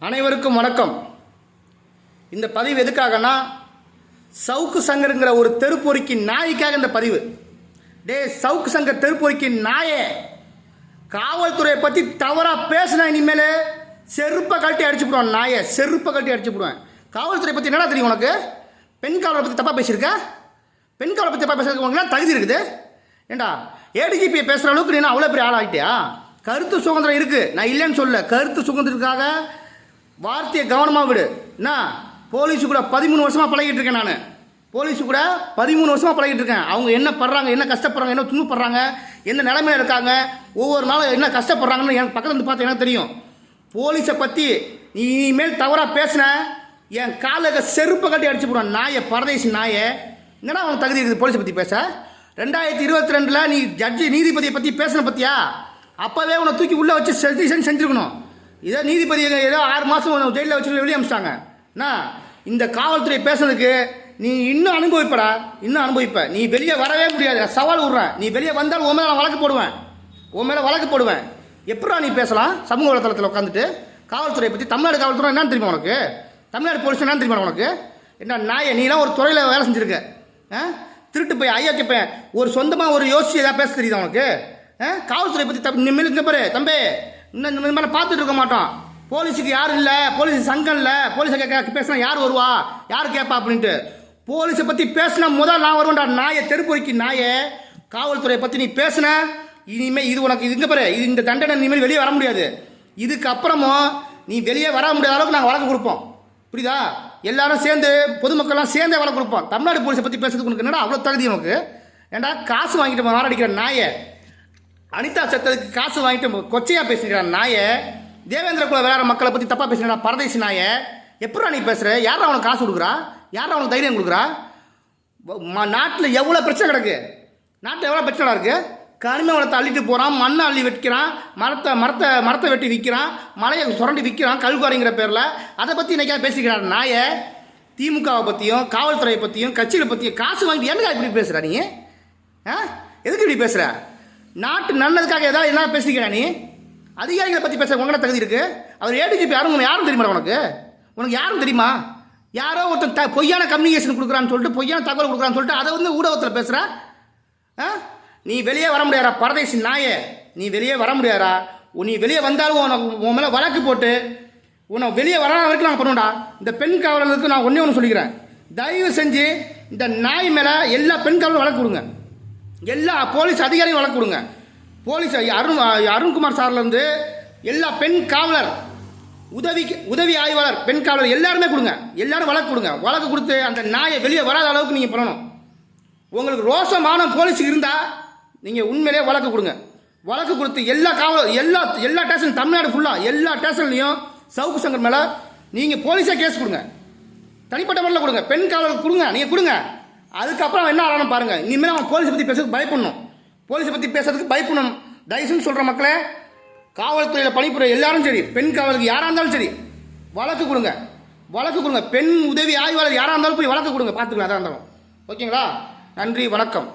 அனைவருக்கும் வணக்கம். இந்த பதிவு எதுக்காகனா, சவுக்கு சங்கருங்கிற ஒரு தெருப்பொறிக்கு நாய்க்காக இந்த பதிவு. சவுக்கு சங்கர் தெருப்பொறிக்கு நாயே, காவல்துறையை பற்றி தவறாக பேசினா இனிமேல் செருப்பை கழட்டி அடிச்சுடுவான். நாயை செருப்பை கழட்டி அடிச்சுடுவேன். காவல்துறை பற்றி என்னடா தெரியும் உனக்கு? பெண் காவலரை பற்றி தப்பாக பேசியிருக்க? பெண் காவலரை பற்றி தப்பாக பேசுறதுக்கு உனக்கு தகுதி இருக்குது? ஏண்டா ஏடிஜிபியை பேசுகிற அளவுக்கு நீ அவ்வளோ பெரிய ஆள் ஆகிட்டியா? கருத்து சுதந்திரம் இருக்குது, நான் இல்லைன்னு சொல்ல. கருத்து சுதந்திரத்துக்காக வார்த்தையை கவனமாக விடு. என்ன, போலீஸு கூட 13 வருஷமாக பழகிட்டு இருக்கேன். நான் போலீஸு கூட 13 வருஷமாக பழகிட்டு இருக்கேன். அவங்க என்ன படுறாங்க, என்ன கஷ்டப்படுறாங்க, என்ன துணுப்படுறாங்க, என்ன நிலைமையில் இருக்காங்க, ஒவ்வொரு நாளும் என்ன கஷ்டப்படுறாங்கன்னு எனக்கு பக்கத்தில் இருந்து பார்த்து எனக்கு தெரியும். போலீஸை பற்றி நீ இனிமேல் தவறாக பேசின என் காலுக்கு செருப்பை கட்டி அடிச்சு போடுவான். நாயை, பரதேசி நாயை. என்னடா அவனுக்கு தகுதி இருக்குது போலீஸை பற்றி பேச? 2022 நீ ஜட்ஜி நீதிபதியை பற்றி பேசின பற்றியா? அப்போவே உன்னை தூக்கி உள்ளே வச்சு செஞ்சுருக்கணும். இதே நீதிபதி ஏதோ 6 மாதம் ஜெயிலில் வச்சு வெளியே அமிச்சிட்டாங்க. என்ன, இந்த காவல்துறை பேசுனதுக்கு நீ இன்னும் அனுபவிப்படா, இன்னும் அனுபவிப்ப. நீ வெளியே வரவே முடியாது. சவால் விட்றேன். நீ வெளியே வந்தால் உன் மேலே நான் வழக்கு போடுவேன். உன் மேலே வழக்கு போடுவேன். எப்படா நீ பேசலாம் சமூக வலைத்தளத்தில் உட்காந்துட்டு? காவல்துறையை பற்றி தமிழ்நாடு காவல்துறை என்னன்னு தெரியுமா உனக்கு? தமிழ்நாடு போலீஸ் என்னன்னு தெரியுமா உனக்கு? என்ன நாயை, நீலாம் ஒரு துறையில் வேலை செஞ்சுருக்க. திருட்டு போய் ஐயா கேட்பேன். ஒரு சொந்தமாக ஒரு யோசிச்சு ஏதாவது பேச தெரியுதா உனக்கு? காவல்துறை பற்றி இனிமேல் இங்கே பாரு தம்பி, இன்னும் இந்த மாதிரி பார்த்துட்டு இருக்க மாட்டோம். போலீஸுக்கு யாரும் இல்லை, போலீஸ் சங்கம் இல்லை, போலீஸை பேசினா யார் வருவா, யார் கேட்பா அப்படின்ட்டு. போலீஸை பற்றி பேசினா முதல் நான் வருவேன்டா. நாயை, தெருப்பொறிக்கு நாயை. காவல்துறையை பற்றி நீ பேசின இனிமேல் இது உனக்கு இது இங்கே பாரு, இது இந்த தண்டனை இனிமேல் வெளியே வர முடியாது. இதுக்கப்புறமும் நீ வெளியே வர முடியாத அளவுக்கு நாங்கள் வழக்கு கொடுப்போம். புரியுதா? எல்லாரும் சேர்ந்து, பொதுமக்கள்லாம் சேர்ந்தே வழக்கு கொடுப்போம். தமிழ்நாடு போலீஸை பற்றி பேசுறதுக்கு உனக்கு என்னடா அவ்வளோ தகுதி உனக்கு? ஏண்டா காசு வாங்கிட்டு மாரடிக்கிற நாயை, அனிதா செத்ததுக்கு காசு வாங்கிட்டு கொச்சையாக பேசுகிறான் நாயை, தேவேந்திர குல வேற மக்களை பற்றி தப்பாக பேசுகிறா பரதேசி நாயை. எப்படா நீ பேசுகிற? யாரா அவனுக்கு காசு கொடுக்குறா? யாரா அவனுக்கு தைரியம் கொடுக்குறா? நாட்டில் எவ்வளோ பிரச்சனை கிடக்கு, நாட்டில் எவ்வளோ பிரச்சனை இருக்குது. கனிம வளத்தை அள்ளிட்டு போகிறான், மண்ணை அள்ளி வைக்கிறான், மரத்தை வெட்டி விற்கிறான், மலையை சுரண்டி விற்கிறான் கல்குவாரிங்கிற பேரில். அதை பற்றி இன்றைக்கா பேசிக்கிறான் நாயை. திமுகவை பற்றியும் காவல்துறையை பற்றியும் கட்சிகளை பற்றியும் காசு வாங்கிட்டு என்னக்கா இப்படி பேசுகிற நீ? எதுக்கு இப்படி பேசுகிற? நாட்டு நல்லதுக்காக ஏதாவது என்ன பேசிக்கிறா நீ? அதிகாரிகளை பற்றி பேச உங்கள்கிட்ட தகுதி இருக்குது? அவர் ஏடிஜிபி யாரும் தெரியுமா உனக்கு? உனக்கு யாரும் தெரியுமா? யாரோ ஒருத்தன் பொய்யான கம்யூனிகேஷன் கொடுக்குறான்னு சொல்லிட்டு, பொய்யான தகவல் கொடுக்குறான்னு சொல்லிட்டு அதை ஊடகத்தில் பேசுகிற. நீ வெளியே வர முடியாதா பரதேசி நாயே? நீ வெளியே வர முடியாதா? நீ வெளியே வந்தாலும் உன் மேலே வழக்கு போட்டு உன்னை வெளியே வராத வரைக்கும் நாங்கள் பண்ணுவோம்டா. இந்த பெண் காவலர்களுக்கு நான் ஒன்றே சொல்லிக்கிறேன். தயவு செஞ்சு இந்த நாய் மேலே எல்லா பெண் காவலரும் வழக்கு கொடுங்க. எல்லா போலீஸ் அதிகாரியும் வழக்கு கொடுங்க. போலீஸ் அருண்குமார் சார்லேருந்து எல்லா பெண் காவலர், உதவி ஆய்வாளர், பெண் காவலர் எல்லாருமே கொடுங்க. எல்லாரும் வழக்கு கொடுங்க. வழக்கு கொடுத்து அந்த நாயை வெளியே வராத அளவுக்கு நீங்கள் பண்ணணும். உங்களுக்கு ரோசமான போலீஸுக்கு இருந்தால் நீங்கள் உண்மையிலே வழக்கு கொடுங்க. வழக்கு கொடுத்து எல்லா காவலர் எல்லா ஸ்டேஷன், தமிழ்நாடு ஃபுல்லாக எல்லா ஸ்டேஷன்லையும் சவுக்கு சங்கர் மேலே நீங்கள் போலீஸாக கேஸ் கொடுங்க. தனிப்பட்ட முறையில் கொடுங்க. பெண் காவலருக்கு கொடுங்க. நீங்கள் கொடுங்க. அதுக்கப்புறம் என்ன ஆகணும் பாருங்கள். இனிமேல் அவன் போலீஸை பற்றி பேசுறதுக்கு பயப்படணும். போலீஸை பற்றி பேசுறதுக்கு பயப்படணும். தயவுசெய்து சொல்கிற மக்களே, காவல்துறையில் பணிபுரிய எல்லாரும் சரி, பெண் காவலருக்கு யாராக இருந்தாலும் சரி, வழக்கு கொடுங்க. வழக்கு கொடுங்க. பெண் உதவி ஆய்வாளர் யாராக இருந்தாலும் போய் வழக்கு கொடுங்க. பார்த்துக்கலாம். அதாக இருந்தாலும் ஓகேங்களா? நன்றி, வணக்கம்.